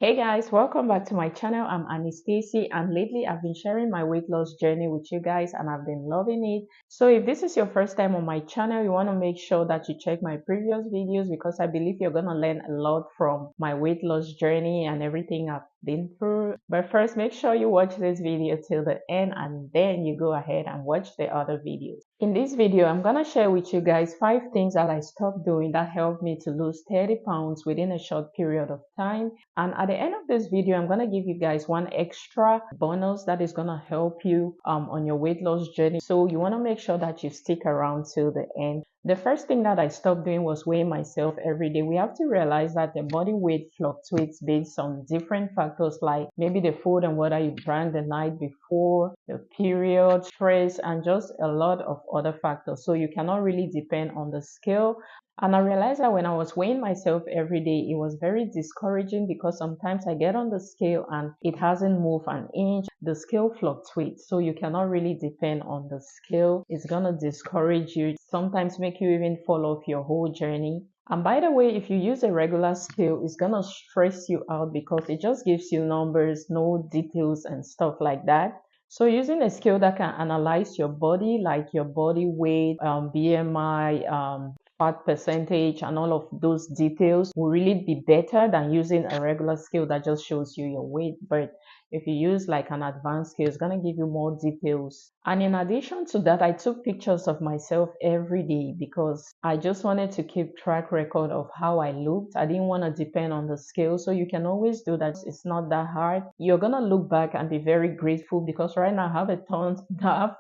Hey guys, welcome back to my channel. I'm Annie Stacy, and lately I've been sharing my weight loss journey with you guys and I've been loving it. So if this is your first time on my channel, you want to make sure that you check my previous videos because I believe you're going to learn a lot from my weight loss journey and everything I've been through. But first, make sure you watch this video till the end and then you go ahead and watch the other videos. In this video, I'm going to share with you guys 5 things that I stopped doing that helped me to lose 30 pounds within a short period of time. And at the end of this video, I'm going to give you guys one extra bonus that is going to help you on your weight loss journey. So you want to make sure that you stick around till the end. The first thing that I stopped doing was weighing myself every day. We have to realize that the body weight fluctuates based on different factors like maybe the food and water you drank the night before, the period, stress, and just a lot of other factors. So you cannot really depend on the scale. And I realized that when I was weighing myself every day, it was very discouraging because sometimes I get on the scale and it hasn't moved an inch. The scale fluctuates, so you cannot really depend on the scale. It's gonna discourage you, sometimes make you even fall off your whole journey. And by the way, if you use a regular scale, it's gonna stress you out because it just gives you numbers, no details and stuff like that. So using a scale that can analyze your body, like your body weight, BMI, fat percentage and all of those details will really be better than using a regular scale that just shows you your weight. But if you use like an advanced scale, it's going to give you more details. And in addition to that, I took pictures of myself every day because I just wanted to keep track record of how I looked. I didn't want to depend on the scale. So you can always do that. It's not that hard. You're going to look back and be very grateful because right now I have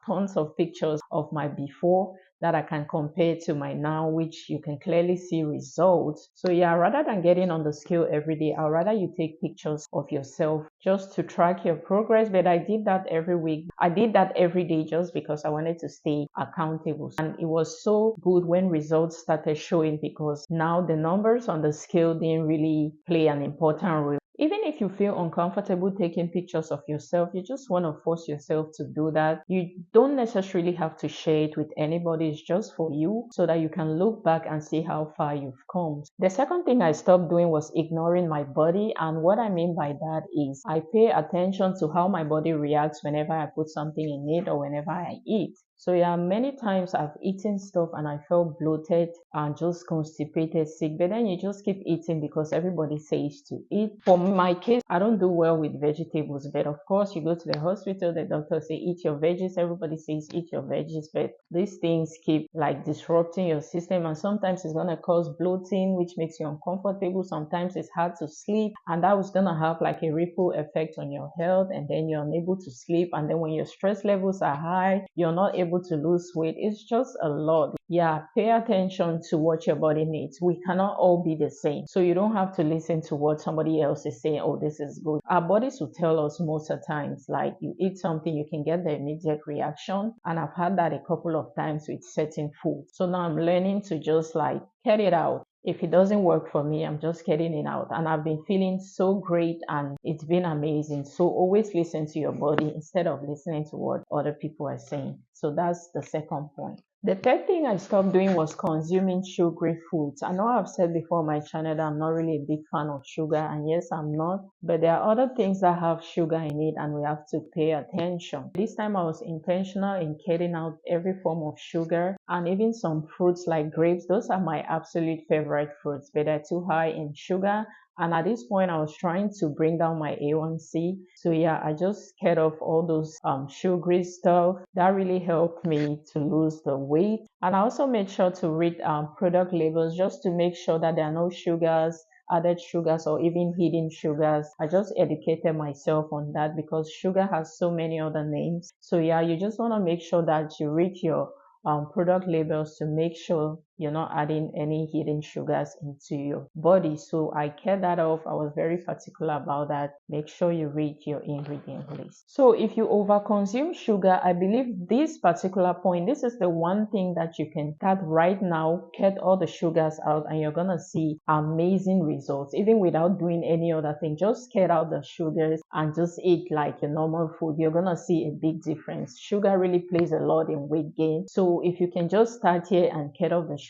tons of pictures of my before that I can compare to my now, which you can clearly see results. So yeah, rather than getting on the scale every day, I'd rather you take pictures of yourself just to track your progress. But I did that every week. I did that every day just because I wanted to stay accountable. And it was so good when results started showing because now the numbers on the scale didn't really play an important role. Even if you feel uncomfortable taking pictures of yourself, you just want to force yourself to do that. You don't necessarily have to share it with anybody. It's just for you so that you can look back and see how far you've come. The second thing I stopped doing was ignoring my body. And what I mean by that is I pay attention to how my body reacts whenever I put something in it or whenever I eat. So yeah, many times I've eaten stuff and I felt bloated and just constipated, sick, but then you just keep eating because everybody says to eat. For my case, I don't do well with vegetables, but of course you go to the hospital, the doctor say eat your veggies, everybody says eat your veggies, but these things keep like disrupting your system and sometimes it's gonna cause bloating, which makes you uncomfortable. Sometimes it's hard to sleep and that was gonna have like a ripple effect on your health and then you're unable to sleep, and then when your stress levels are high, you're not able to lose weight. It's just a lot. Yeah, pay attention to what your body needs. We cannot all be the same. So you don't have to listen to what somebody else is saying, oh, this is good. Our bodies will tell us most of the times, like you eat something, you can get the immediate reaction. And I've had that a couple of times with certain food. So now I'm learning to just like cut it out. If it doesn't work for me, I'm just getting it out. And I've been feeling so great and it's been amazing. So always listen to your body instead of listening to what other people are saying. So that's the second point. The third thing I stopped doing was consuming sugary foods. I know I've said before on my channel that I'm not really a big fan of sugar, and yes, I'm not, but there are other things that have sugar in it and we have to pay attention. This time I was intentional in cutting out every form of sugar and even some fruits like grapes. Those are my absolute favorite fruits, but they're too high in sugar. And at this point, I was trying to bring down my A1C. So yeah, I just cut off all those sugary stuff. That really helped me to lose the weight. And I also made sure to read product labels just to make sure that there are no sugars, added sugars, or even hidden sugars. I just educated myself on that because sugar has so many other names. So yeah, you just want to make sure that you read your product labels to make sure you're not adding any hidden sugars into your body. So I kept that off. I was very particular about that. Make sure you read your ingredient list. So if you overconsume sugar, I believe this particular point, this is the one thing that you can start right now. Cut all the sugars out and you're gonna see amazing results even without doing any other thing. Just cut out the sugars and just eat like your normal food. You're gonna see a big difference. Sugar really plays a lot in weight gain. So if you can just start here and cut off the sugar,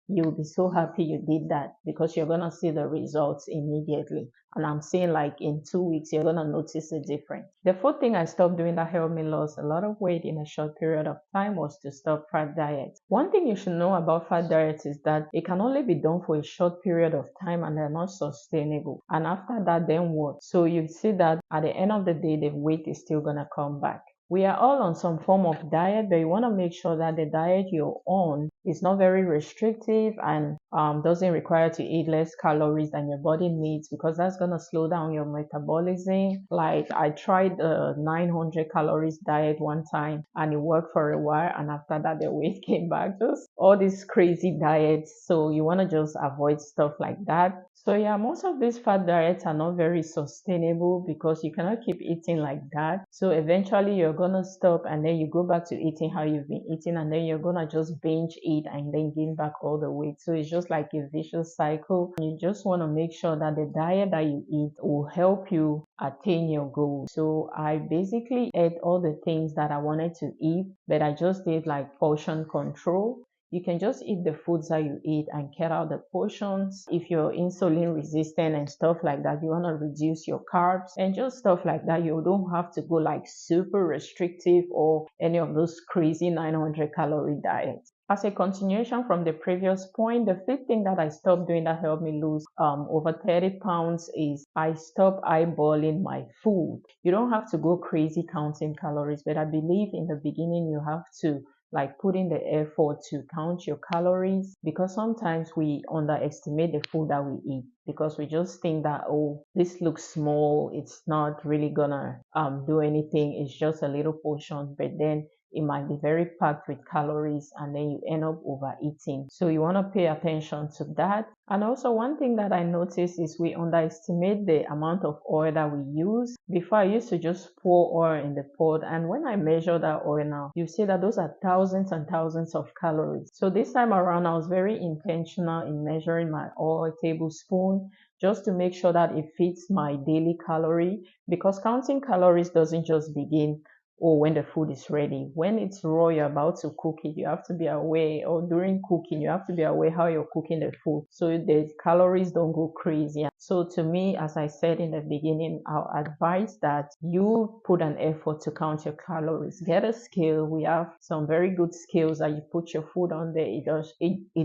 you'll be so happy you did that because you're gonna see the results immediately. And I'm saying like in 2 weeks, you're gonna notice a difference. The fourth thing I stopped doing that helped me lose a lot of weight in a short period of time was to stop fat diets. One thing you should know about fat diets is that it can only be done for a short period of time and they're not sustainable. And after that, then what? So you see that at the end of the day, the weight is still gonna come back. We are all on some form of diet, but you want to make sure that the diet you're on is not very restrictive and doesn't require to eat less calories than your body needs, because that's going to slow down your metabolism. Like I tried a 900 calories diet one time and it worked for a while, and after that the weight came back. Just all these crazy diets. So you want to just avoid stuff like that. So yeah, most of these fat diets are not very sustainable because you cannot keep eating like that. So eventually you're gonna stop and then you go back to eating how you've been eating, and then you're gonna just binge eat and then gain back all the weight. So it's just like a vicious cycle. You just want to make sure that the diet that you eat will help you attain your goals. So I basically ate all the things that I wanted to eat, but I just did like portion control. You can just eat the foods that you eat and cut out the portions. If you're insulin resistant and stuff like that, you want to reduce your carbs and just stuff like that. You don't have to go like super restrictive or any of those crazy 900 calorie diets. As a continuation from the previous point, the fifth thing that I stopped doing that helped me lose over 30 pounds is I stopped eyeballing my food. You don't have to go crazy counting calories, but I believe in the beginning you have to like put in the effort to count your calories, because sometimes we underestimate the food that we eat because we just think that, oh, this looks small, it's not really gonna do anything, it's just a little portion, but then it might be very packed with calories and then you end up overeating. So you want to pay attention to that. And also one thing that I noticed is we underestimate the amount of oil that we use. Before I used to just pour oil in the pot, and when I measure that oil now, you see that those are thousands and thousands of calories. So this time around I was very intentional in measuring my oil tablespoon just to make sure that it fits my daily calorie, because counting calories doesn't just begin or when the food is ready. When it's raw, you're about to cook it, you have to be aware, or during cooking, you have to be aware how you're cooking the food so the calories don't go crazy. So to me, as I said in the beginning, I'll advise that you put an effort to count your calories. Get a scale. We have some very good scales that you put your food on there. It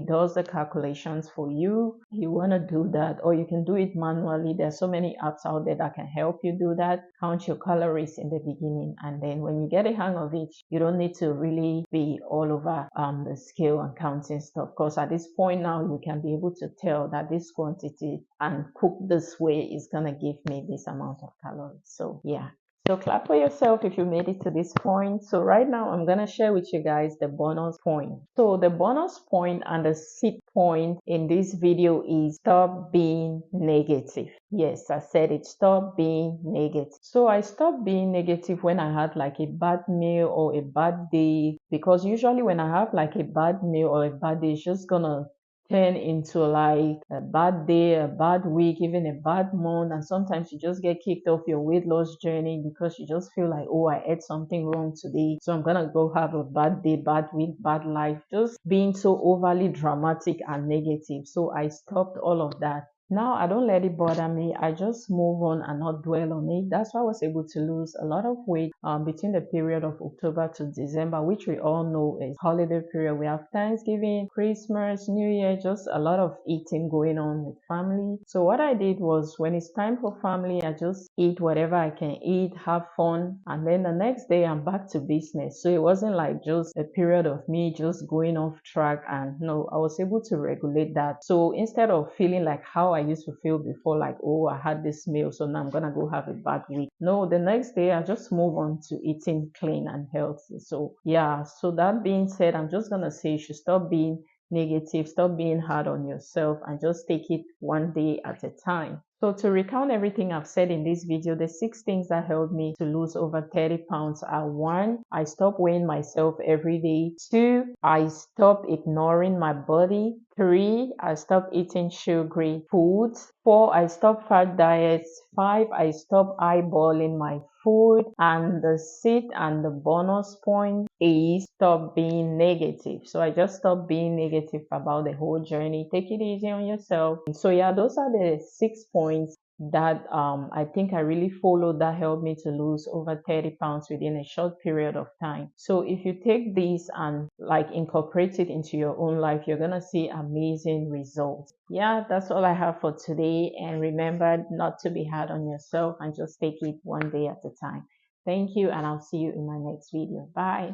does the calculations for you. You want to do that, or you can do it manually. There's so many apps out there that can help you do that. Count your calories in the beginning, and then when you get a hang of it, you don't need to really be all over the scale and counting stuff, because at this point now you can be able to tell that this quantity and cook this way is gonna give me this amount of calories. So yeah, so clap for yourself if you made it to this point. So right now I'm gonna share with you guys the bonus point. So the bonus point and the sixth point in this video is stop being negative. Yes, I said it, stop being negative. So I stopped being negative when I had like a bad meal or a bad day, because usually when I have like a bad meal or a bad day, it's just gonna turn into like a bad day, a bad week, even a bad month. And sometimes you just get kicked off your weight loss journey because you just feel like, oh, I ate something wrong today, so I'm gonna go have a bad day, bad week, bad life. Just being so overly dramatic and negative. So I stopped all of that. Now I don't let it bother me. I just move on and not dwell on it. That's why I was able to lose a lot of weight between the period of October to December, which we all know is holiday period. We have Thanksgiving, Christmas, New Year, just a lot of eating going on with family. So what I did was, when it's time for family, I just eat whatever I can eat, have fun, and then the next day I'm back to business. So it wasn't like just a period of me just going off track, and no, I was able to regulate that. So instead of feeling like how I used to feel before, like, oh, I had this meal, so now I'm gonna go have a bad week. No, the next day I just move on to eating clean and healthy. So yeah, so that being said, I'm just gonna say you should stop being negative, stop being hard on yourself, and just take it one day at a time. So to recount everything I've said in this video, the 6 things that helped me to lose over 30 pounds are: 1, I stopped weighing myself every day. 2, I stopped ignoring my body. 3, I stopped eating sugary foods. 4, I stopped fat diets. 5, I stopped eyeballing my food. And the sixth and the bonus point is stop being negative. So I just stopped being negative about the whole journey. Take it easy on yourself. So yeah, those are the 6 points that I think I really followed that helped me to lose over 30 pounds within a short period of time. So if you take these and like incorporate it into your own life, you're gonna see amazing results. Yeah, that's all I have for today. And remember not to be hard on yourself and just take it one day at a time. Thank you, and I'll see you in my next video. Bye.